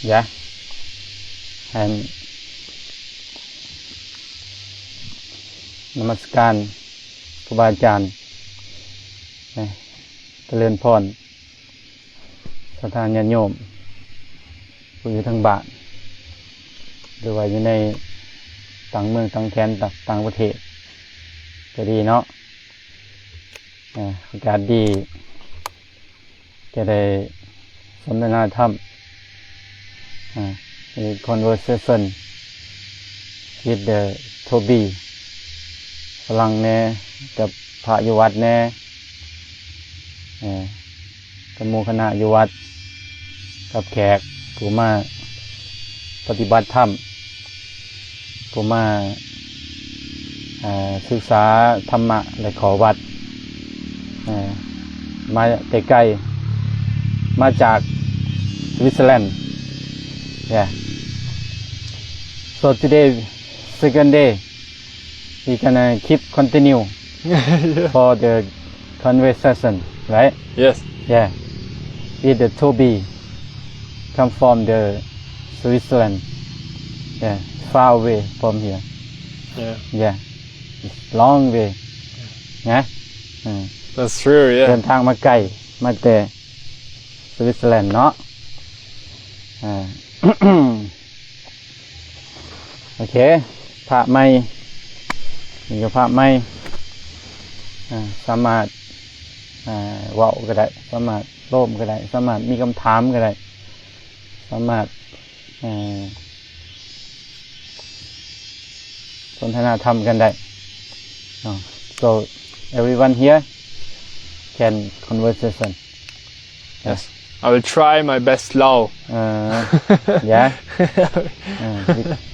Yeah. And นมัสการครูบาอาจารย์เจริญพรศรัทธาญาติโยมผู้อยู่ทางบ้านหรือว่าอยู่ในต่างเมืองต่างแคว้นต่างประเทศก็ดีเนาะอากาศดีจะได้สนทนาธรรมconversation with the Toby ฝรั่งแน่กับพระอยู่วัดแน่กับหมู่คณะอยู่วัดกับแขกผู้มาปฏิบัติธรรมผู้มาศึกษาธรรมะและขอวัดมาแต่ไกลมาจากสวิตเซอร์แลนด์ Yeah. So today second day we gonna keep continue for the conversation, right? Yes. Yeah. With the Toby come from the Switzerland. Yeah, far away from here. Yeah. Yeah. It's long way. Yeah. That's true, เดิน yeah. ทางมาไกลมาแต่สวิตเซอร์แลนด์เนาะโอเคพระใหม่นี่ก็พระใหม่สามารถเว้าก็ได้สามารถโลมก็ได้สามารถมีคำถามก็ได้สามารถสนทนาธรรมกันได้ so everyone here can conversation Yes. I will try my best loud. Yeah.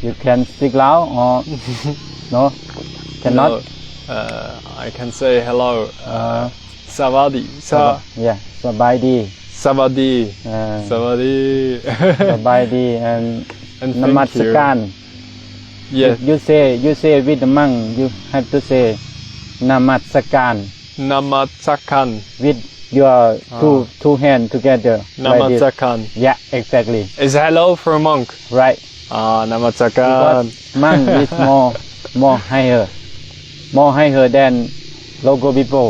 You can speak loud or no? Cannot? No. I can say hello. Savadi. Yeah. สบายดี Savadi. Savadi. สบายดี and นมัสการ Yes. You say with the monk you have to say นมัสการ Namatsakan. With your two hand together. Namatsakan. Like yeah, exactly. Is hello for a monk? Right. Namatsakan. Because monk is more higher than local people.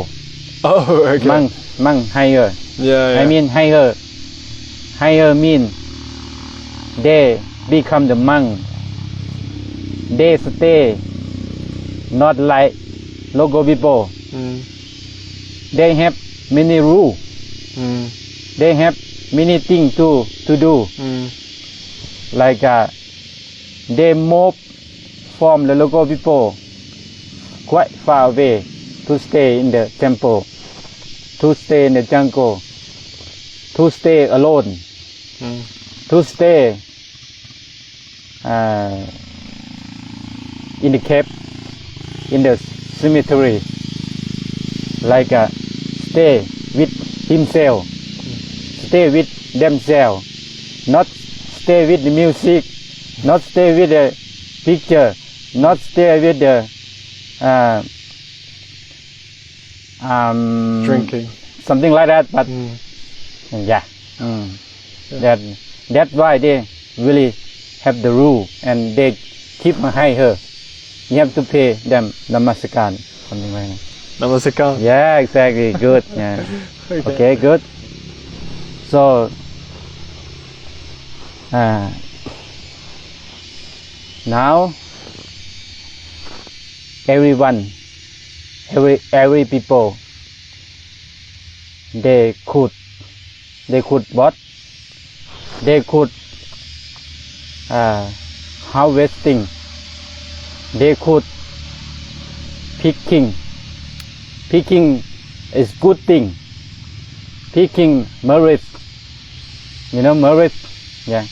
Oh, okay. Monk higher. Yeah. I mean higher mean they become the monk. They stay not like local people. They have many rules. They have many things to do. Like they move from the local people quite far away to stay in the temple, to stay in the jungle, to stay alone, to stay in the cave, in the cemetery, like stay with himself, stay with themselves, not stay with the music, not stay with the picture, not stay with the drinking. Something like that, but yeah. That's why they really have the rule and they keep higher. You have to pay them namaskar, something like that. Namaskar. Yeah, exactly. Good. Yeah. Okay, good. So now every people they could what? They could harvesting. They could picking is good thing. Picking merit. You know merit? Yeah.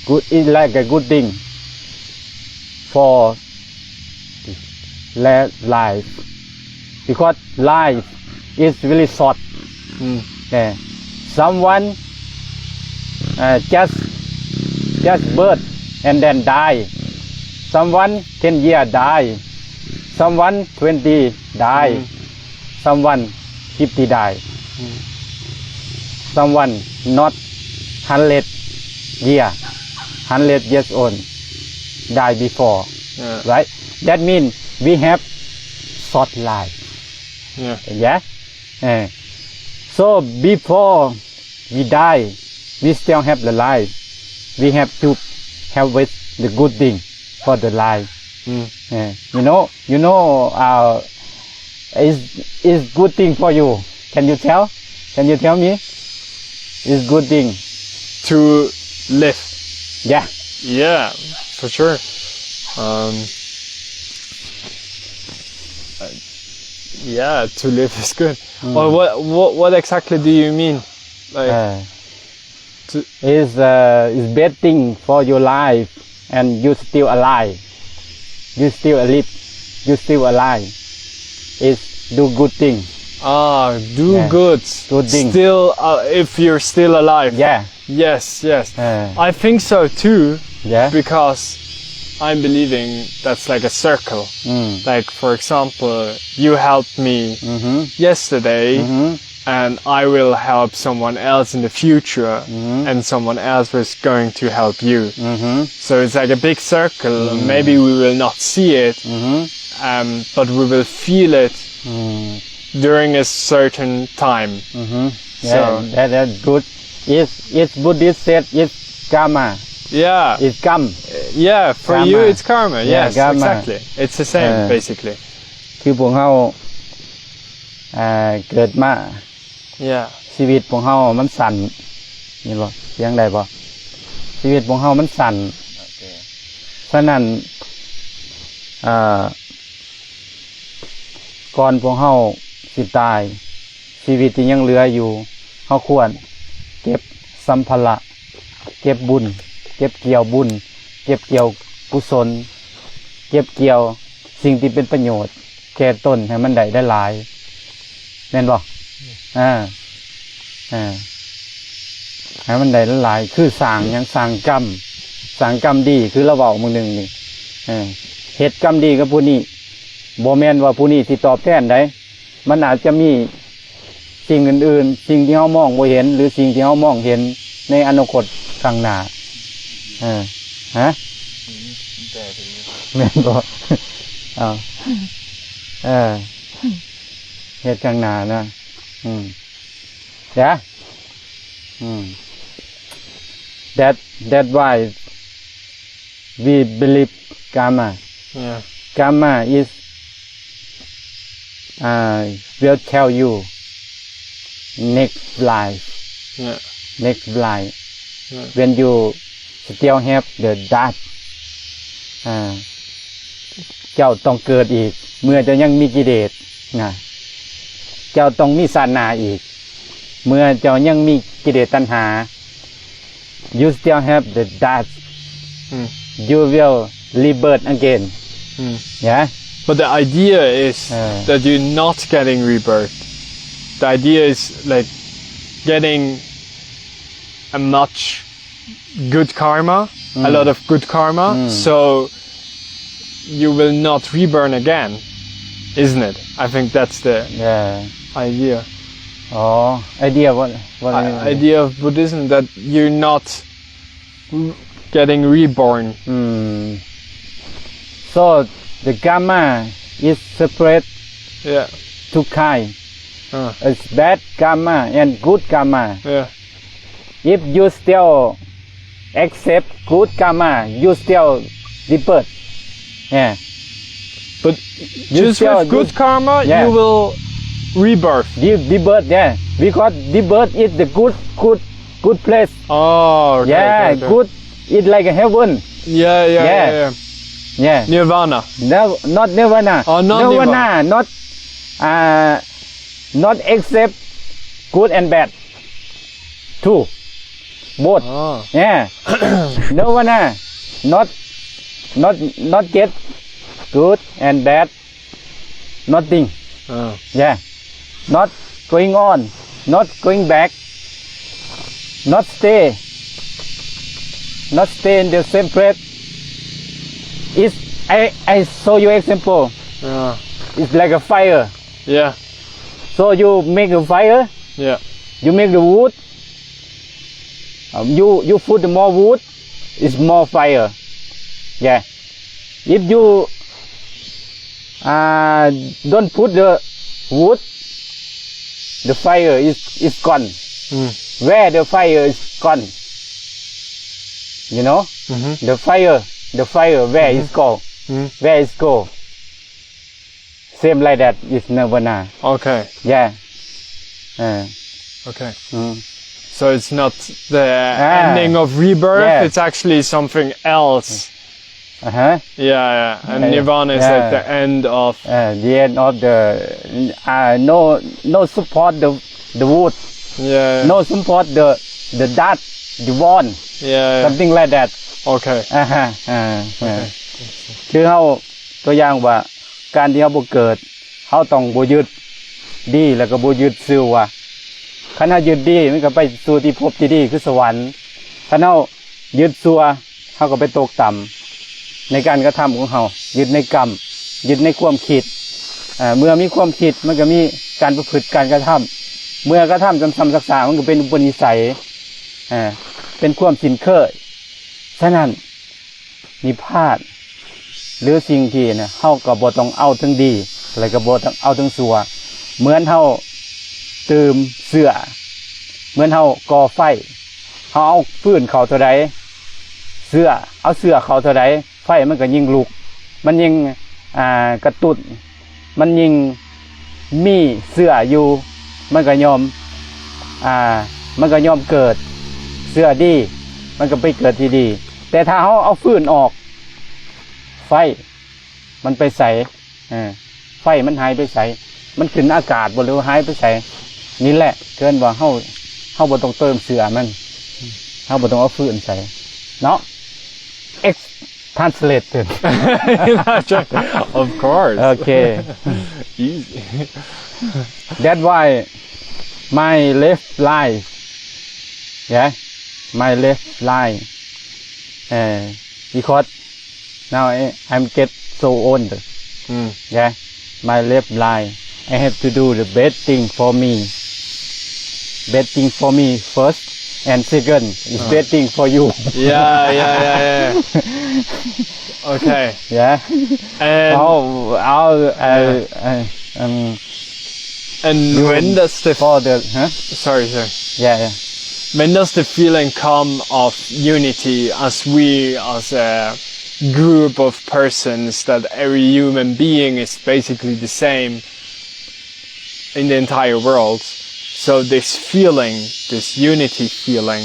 Good is like a good thing for life. Because life is really short. Someone just birth and then die. Someone 10 years die. Someone 20 die. Someone 50 die. Someone not 100 year 100 years old die before right that means we have short life so before we die we still have the life we have to have with the good thing for the life you know is good thing for you can you tell me is good thing to live yeah for sure to live is good or what exactly do you mean like is bad thing for your life and you still alive you still alive is do good thing do good thing still if you're still alive yes I think so too because I'm believing that's like a circle like for example you helped me yesterday and I will help someone else in the future and someone else was going to help you so it's like a big circle maybe we will not see it but we will feel it during a certain time so that's good is Buddhist said it's karma it's karma for you it's karma yes exactly it's the same basically คือพวกเฮาเกิดมาชีวิตของเฮามันสั้นนี่บ่เสียงได้บ่ชีวิตของเฮามันสั้นฉะนั้นก่อนพวกเฮาสิตายชีวิตที่ยังเหลืออยู่เฮาควรเก็บสัมภาระเก็บบุญเก็บเกี่ยวบุญเก็บเกี่ยวกุศลเก็บเกี่ยวสิ่งที่เป็นประโยชน์แก่ตนให้มันได้หลายแม่นบ่ให้มันได้หลายคือสร้างหยังสร้างกรรมดีคือเราเว้ามื้อนึงนี่เฮ็ดกรรมดีกับผู้นี้บ่แม่นว่าผู้นี้สิตอบแทนได้มันอาจจะมีสิ่งอื่นๆสิ่งที่เฮามองบ่เห็นหรือสิ่งที่เฮามองเห็นในอนาคตข้างหน้าแม่นบ่เฮ็ดข้างหน้านะthat why we believe karma karma is will tell you next life when you still have the that เจ้าต้องเกิดอีกเมื่อเจ้ายังมีกิเลสนะเจ้าต้องมีศาสนาอีกเมื่อเจ้ายังมีกิเลสตัณหา you still have the that you will rebirth again but the idea is that you're not getting rebirth the idea is like getting a much good karma a lot of good karma so you will not reborn again isn't it I think that's the idea idea what idea of Buddhism that you're not getting reborn so the karma is separate two kind it's bad karma and good karma if you still accept good karma you still rebirth but just with good karma you will rebirth because rebirth is the good place okay. good is like a heaven nirvana not nirvana nirvana not accept good and bad two both nirvana not get good and bad nothing not going on not going back not stay in the same place is I show you example it's like a fire so you make a fire you make the wood you put more wood is more fire. Yeah. If you don't put the wood, the fire is gone. Where the fire is gone? You know? The fire where is go? Where is go? Same like that is nirvana. Okay. Yeah. Okay. So it's not the ending of rebirth, it's actually something else. Yeah. And nirvana is like the end of the end of the no support the wood. Yeah. No support the dust, the wall. Yeah. Something like that. Okay. คือเฮาตัวอย่างว่าการที่เฮาบ่เกิดเฮาต้องบ่ยึดดีแล้วก็บ่ยึดซื่อว่าคันเฮายึดดีมันก็ไปสู่ที่ภพที่ดีคือสวรรค์คันเฮายึดชั่วเฮาก็ไปตกต่ำในการกระทำของเฮายึดในกรรมยึดในความคิดเมื่อมีความคิดมันก็มีการประพฤติการกระทำเมื่อกระทำซ้ำๆซักๆมันก็เป็นอุปนิสัยเป็นความชินเคยฉะนั้นนิพพานหรือสิ่งที่นะเฮาก็บ่ต้องเอาทั้งดีแล้วก็บ่ต้องเอาทั้งชั่วเหมือนเฮาตื่มเสื้อเหมือนเฮาก่อไฟเฮาเอาฟืนเข้าเท่าใดเสื้อเอาเสื้อเข้าเท่าใดไฟมันก็ยิ่งลุกมันยิ่งกระตุ้นมันยิ่งมีเสื้ออยู่มันก็ยอมเกิดเสื้อดีมันก็ไปเกิดที่ดีแต่ถ้าเฮาเอาฟืนออกไฟมันไปใส่ไฟมันหายไปใส่มันขึ้นอากาศบ่หรือหายไปใส่นี่แหละเกินว่าเฮาบ่ต้องเติมเสื้อมันเฮาบ่ต้องเอาฟืนใส่เนาะ translated of course. Okay. Easy. That's why my left line my left line because now I'm get so old. My left line I have to do the best thing for me. Best thing for me first and second is best thing for you. Yeah. Okay. Yeah. And and when does the Sorry. Yeah. When does the feeling come of unity as we as a group of persons that every human being is basically the same in the entire world? So this feeling, this unity feeling,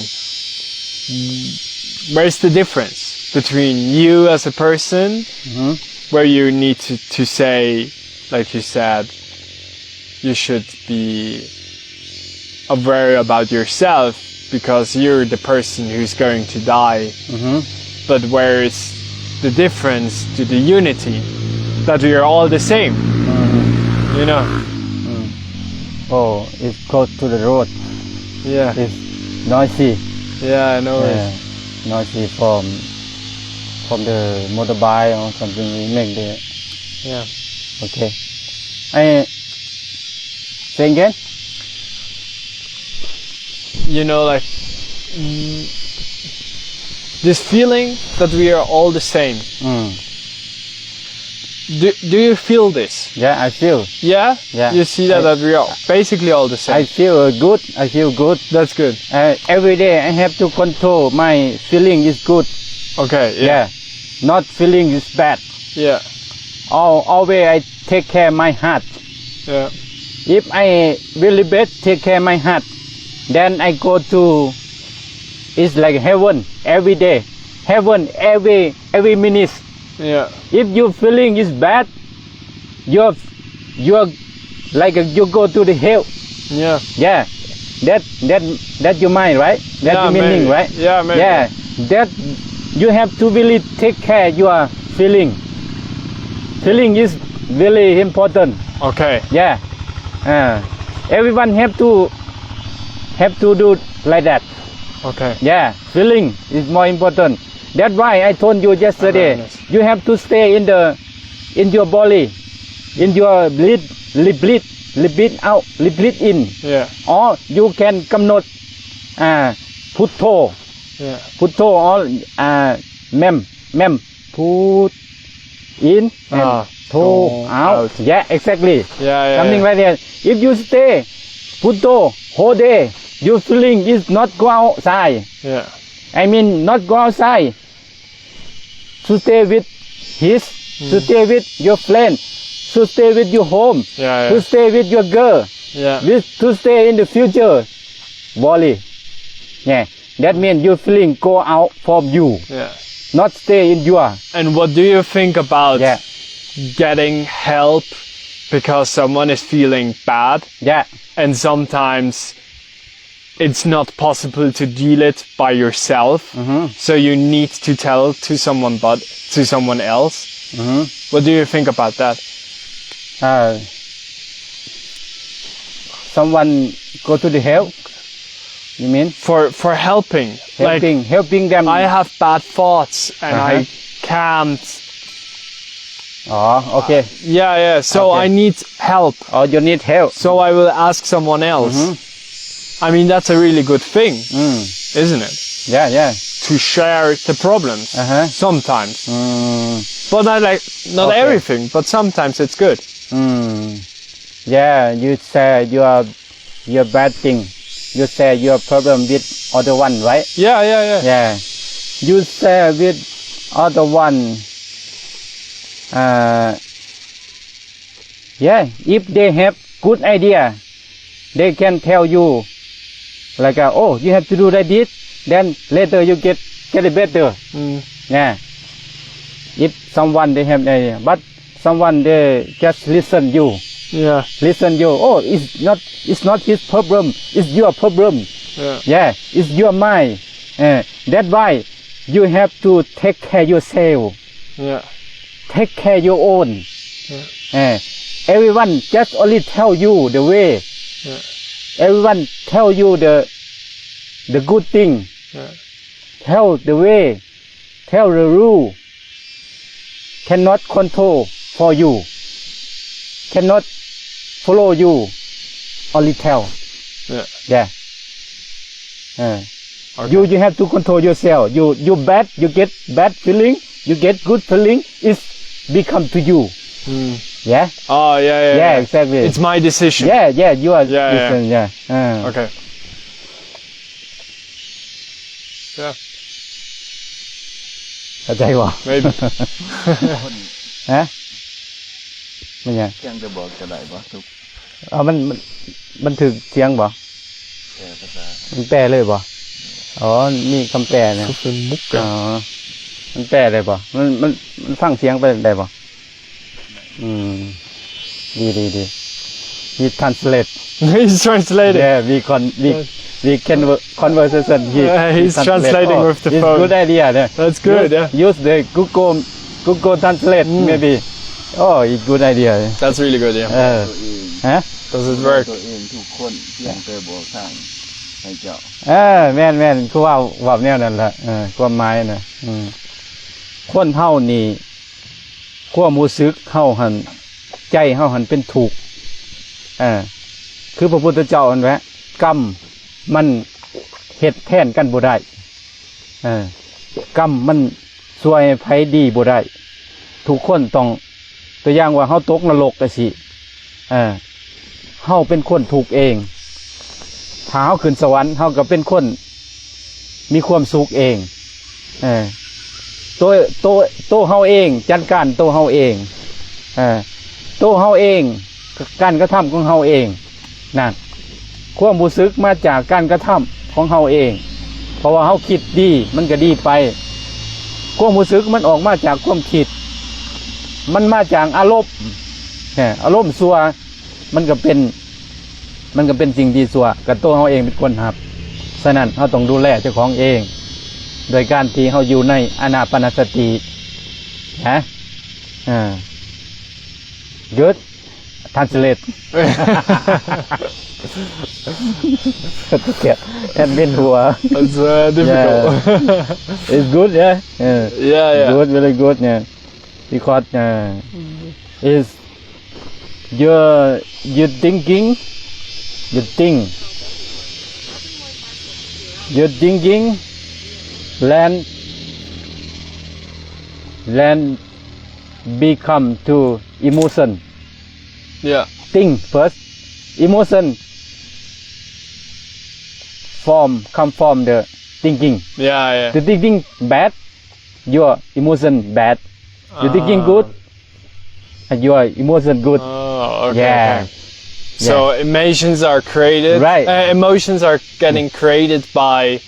where's the difference between you as a person, where you need to say, like you said, you should be aware about yourself because you're the person who's going to die, but where is the difference to the unity, that we are all the same, you know? Oh, it's close to the road. Yeah. It's noisy. Yeah, I know. Noisy from the motorbike or something. We make the. Yeah. Okay. Say again? You know, like this feeling that we are all the same. Do you feel this? Yeah, I feel. Yeah? You see that we are basically all the same. I feel good. That's good. Every day I have to control my feeling is good. Okay, yeah. Not feeling is bad. Yeah. Always I take care my heart. Yeah. If I really bad take care my heart, then I go to it's like heaven every day. Heaven every minute. Yeah. If your feeling is bad, you're like you go to the hell. Yeah. That your mind, right? That's your meaning, maybe. right? Yeah, maybe. Yeah. That you have to really take care your feeling. Feeling is really important. Okay. Yeah. Everyone have to do like that. Okay. Yeah. Feeling is more important. That's why I told you yesterday. You have to stay in your body, in your breathe out, breathe in. Yeah. Or you can กำหนด putto Yeah. putto all mem put in and to out. Yeah, exactly. Yeah. Something like that. If you stay putto whole day, your feeling is not go outside. Yeah. I mean not go outside. To stay with to stay with your friend, to stay with your home, Yeah. to stay with your girl, Yeah. to stay in the future. Bali. Yeah. That means your feeling go out from you, Yeah. not stay in your. And what do you think about Yeah. getting help because someone is feeling bad Yeah. and sometimes it's not possible to deal it by yourself, so you need to tell to someone else? What do you think about that? Someone go to the help. You mean For helping. helping them. I have bad thoughts and I can't. Oh, okay. Yeah. So Okay. I need help. Oh, you need help. So I will ask someone else. I mean, that's a really good thing, isn't it? Yeah. To share the problems sometimes. But not Okay. everything, but sometimes it's good. Yeah, you say your bad thing. You say your problem with other one, right? Yeah. Yeah. You say with other one. Yeah, if they have good idea, they can tell you like oh, you have to do like this, then later you get it better. Yeah. If someone they have idea, but someone they just listen you. Yeah. Listen you. Oh, it's not his problem. It's your problem. Yeah, it's your mind. That's why you have to take care yourself. Yeah. Take care your own. Everyone just only tell you the way. Everyone tell you the good thing. Tell the way. Tell the rule. Cannot control for you. Cannot follow you. Only tell. Yeah. Okay. You have to control yourself. You bad, you get bad feeling, you get good feeling, it's become to you. Yeah? Oh, yeah. Yeah, exactly. It's my decision. Yeah, you are Yeah. listen, yeah. Okay. Yeah. เข้าใจบ่ Maybe. ฮะมันยัง ยังจะบอกจะได้บ่ทุก มันถึกเสียงบ่ ภาษา มันแปลเลยบ่อ๋อมีคำแปลเนี่ย เป็นมุก อ๋อมันแปลได้บ่มันฟังเสียงไปได้บ่ดีhe translate He's translating. yeah we can conversation He's translating with the it's phone. good idea yeah. That's good, yeah. Use the Google Translate maybe it's good idea That's really good, yeah. ฮะ Does it work? ตัวเองทุกคนเพียงแต่บอกทางให้เจ้า แม่นคือว่าแนวนั้นล่ะความหมายน่ะคนเฮานี่ความรู้สึกเฮาหั่นใจเฮาหั่นเป็นทุกข์คือพระพุทธเจ้าอันแหละกรรมมันเฮ็ดแทนกันบ่ได้กรรมมันช่วยไผดีบ่ได้ทุกคนต้องตัวอย่างว่าเฮาตกนรกจังซี่เฮาเป็นคนทุกข์เองถ้าเฮาขึ้นสวรรค์เฮาก็เป็นคนมีความสุขเองตัวเฮาเองจัดการตัวเฮาเองตัวเฮาเองการกระทำของเฮาเองนั่นความรู้สึกมาจากการกระทำของเฮาเองเพราะว่าเฮาคิดดีมันก็ดีไปความรู้สึกมันออกมาจากความคิดมันมาจากอารมณ์อารมณ์ชั่วมันก็เป็นสิ่งที่ชั่วกับตัวเฮาเองเป็นคนรับฉะนั้นเฮาต้องดูแลเจ้าของเองโดยการที่เฮาอยู่ในอานาปานสติgood translate and beenหัว That's difficult. It's good, yeah. Yeah. Good, very good, yeah. Because is you think You're thinking land become to emotion. Yeah. Think first. Emotion come from the thinking. Yeah. The thinking bad, your emotion bad. You thinking good, your emotion good. Oh, okay. Yeah. Okay. So emotions are created. Right. Emotions are getting created by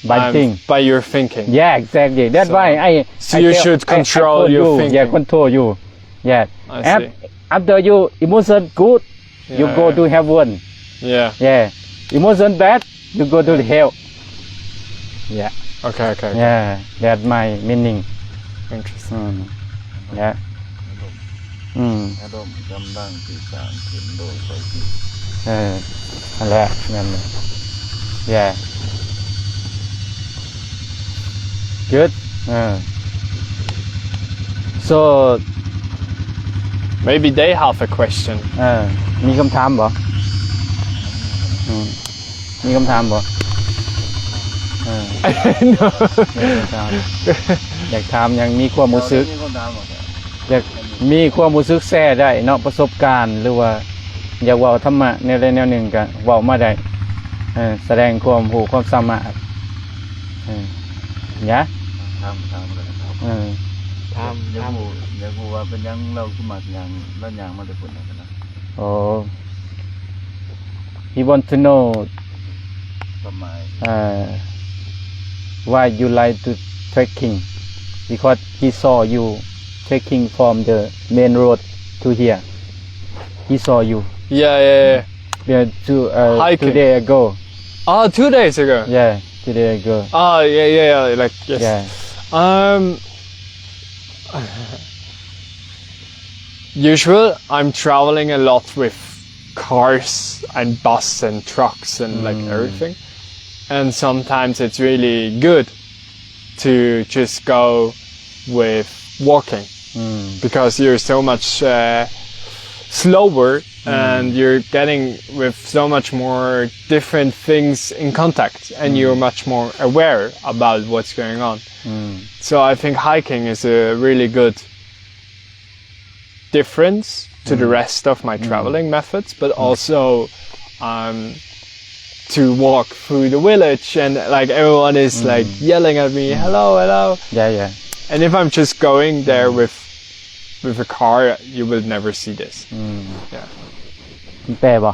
your thinking. Yeah, exactly. That's why So you should control your thinking. Yeah, control you. Yeah. I see. After you emotion good, you go to heaven. Yeah. Yeah. Emotion bad, you go to hell. Yeah. Okay. Yeah, that's my meaning. Interesting. Yeah. อารมณ์กำลังที่สร้างขึ้นโดยไฟจิต นั่นแหละนั่น Yeah. Good. So maybe they have a question. มีคำถามบ่มีคำถามบ่ No. อยากถามยังมีความรู้สึก มีคนถามว่า อยากมีความรู้สึกแชร์ได้เนาะประสบการณ์หรือว่าอยากเว้าธรรมะแนวใดแนวหนึ่งก็เว้ามาได้แสดงความรู้ความสามารถยะ ถามกันครับ ถามอยากรู้ว่าเป็นยังเราคือมักยังแล้วยังมาได้ผลกันนะ He want to know ประมาณ why you like to trekking because he saw you trekking from the main road to here. He saw you. Yeah. Hiking. 2 days ago. 2 days ago. Yeah, 2 days ago. Yeah. Like yes. Yeah. Usually I'm traveling a lot with cars and bus and trucks and like everything. And sometimes it's really good to just go with walking because you're so much slower and you're getting with so much more different things in contact and you're much more aware about what's going on. So I think hiking is a really good difference to the rest of my traveling methods, but also to walk through the village and like everyone is like yelling at me, hello. Yeah. And if I'm just going there with a car, you will never see this. Yeah. แปลบ่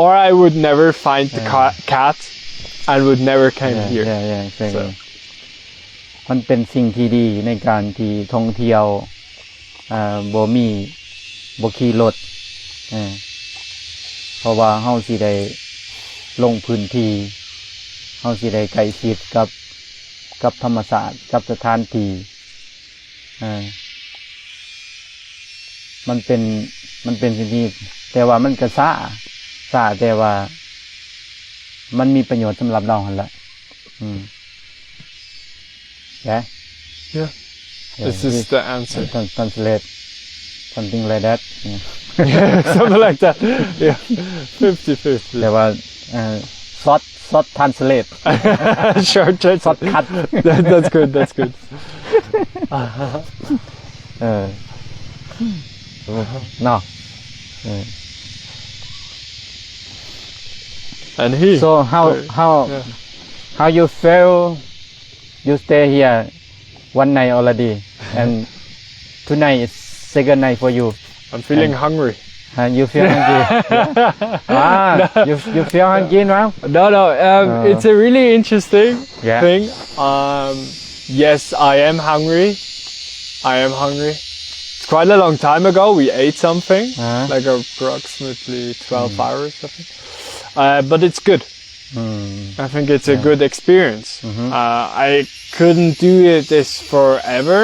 Or I would never find the cat and would never came here. Yeah, exactly. มันเป็นสิ่งที่ดีในการที่ท่องเที่ยวบ่ขี่รถเพราะว่าเฮาสิได้ลงพื้นที่เฮาสิได้ใกล้ชิดกับธรรมชาติกับสถานที่มันเป็นสิ่งที่แต่ว่ามันก็ช้าแต่ว่ามันมีประโยชน์สำหรับเราหั่นล่ะYeah. This is the answer. Translate something like that. Something like that. Yeah. 50-50. แต่ว่าshort translate. Short cut. That's good. No. And he. So how you feel? You stay here one night already, and tonight is second night for you. I'm feeling hungry. You feel hungry? You feel hungry now? No. It's a really interesting thing. Yes, I am hungry. It's quite a long time ago. We ate something, like approximately 12 hours or something. But it's good. I think it's a good experience. I couldn't do this forever.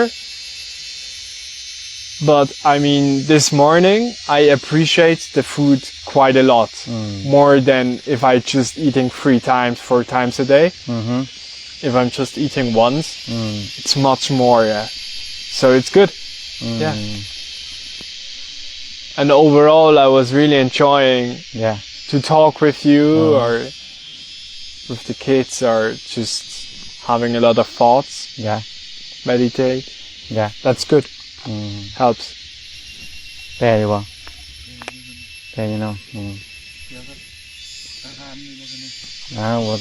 But I mean, this morning I appreciate the food quite a lot. More than if I just eating 4 times a day. If I'm just eating once, it's much more, So it's good. Yeah. And overall I was really enjoying to talk with you or with the kids or just having a lot of thoughts. Yeah. Meditate. Yeah. That's good. Helps. แปลอยู่บ่แปลอยู่เนาะว่า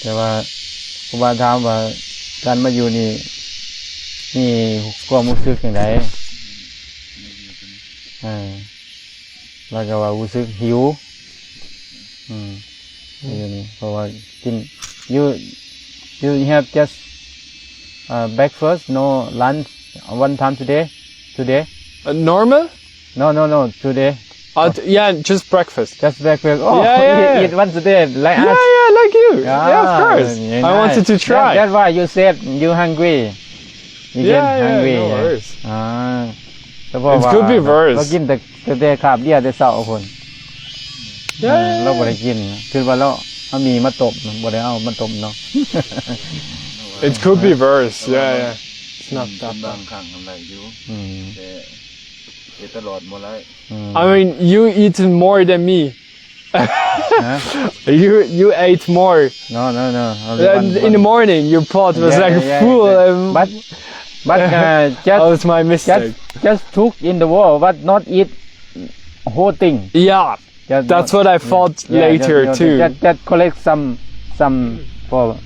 แต่ว่าครูบาถามว่าการมาอยู่นี่นี่ความรู้สึกอย่างไรแล้วก็ว่ารู้สึกหิวอยู่นี่เพราะว่ากิน you have just breakfast no lunch one time today Normal? no today yeah, just breakfast. Just breakfast. Oh, yeah. Eat once a day, like us. Yeah, like you. Yeah, of course. Nice. I wanted to try. That's why you said you hungry. You get hungry. No worries. It could be worse. เรากินแต่ขาบเดียวแต่เช้าคนเราบ่ได้กินคือว่าเราเอามีมาต้มบ่ได้เอามาต้มเนาะ It could be worse. Yeah. It's not that บา bad. งครั้งอะไรอยู่แต่ตลอดหมดเลย I mean, you eaten more than me. You ate more. No. In the morning, your pot was full. But that was my mistake. Just took in the wall, but not eat whole thing. Yeah, that's what I thought later too. Just collect some for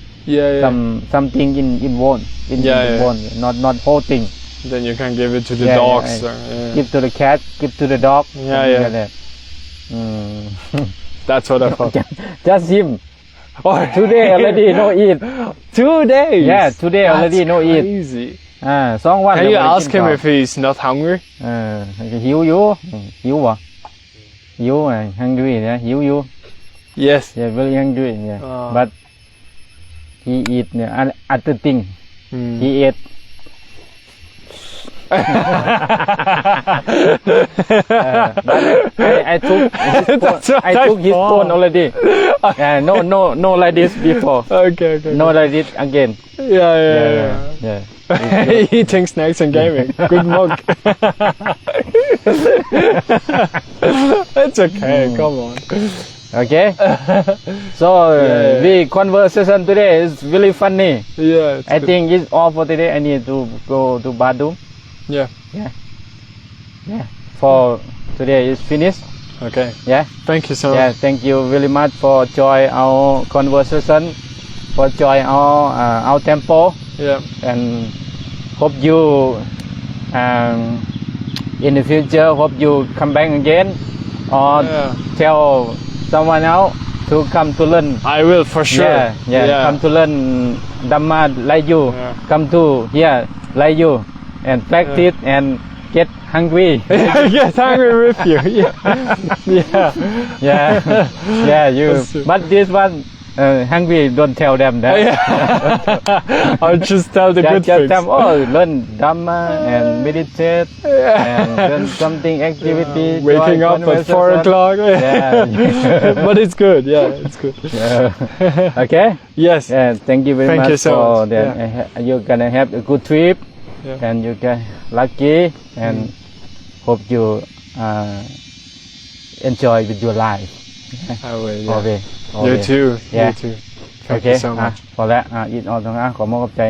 something in bone, in the bone, not whole thing. Then you can give it to the dogs. Give to the cat, give to the dog. Yeah. That's what I thought. Just him. Today already no eat. 2 days. Yeah, today already no eat. Crazy. 2 วัน Can you ask him if he's not hungry? หิวอยู่หิวบ่หิวhungry นะหิวอยู่ Yes. Yeah, very hungry. Yeah. But he eat other thing. He ate. I took his phone already. No like this before. Okay. No like this again. Yeah. Eating snacks and gaming. Good monk. It's okay. Come on. Okay. So we conversation today is really funny. Yeah. I think it's all for today. I need to go to bathroom. Yeah. For today is finished. Okay. Yeah. Thank you so much. Yeah. Thank you very much for join our conversation, for join our temple, Yeah. and hope you in the future hope you come back again, or tell someone else to come to learn. I will for sure. Yeah. Come to learn Dhamma like you. Come to here like you, and practice and get hungry. Get hungry with you. Yeah. You. But this one hungry. Don't tell them that. I'll just tell the good just things. tell them, learn Dhamma and meditate and learn something activity. Waking up at 4 o'clock. But it's good. Yeah, it's good. Okay. Yes. Thank you very Thank much you so for much. that. You're gonna have a good trip, and you get lucky, and hope you enjoy with your life. I will. Yeah. Okay. You too. Yeah. You too. Thank Okay. you so much. พอแล้วอินออนตรงนั้นขอมอบกับใจ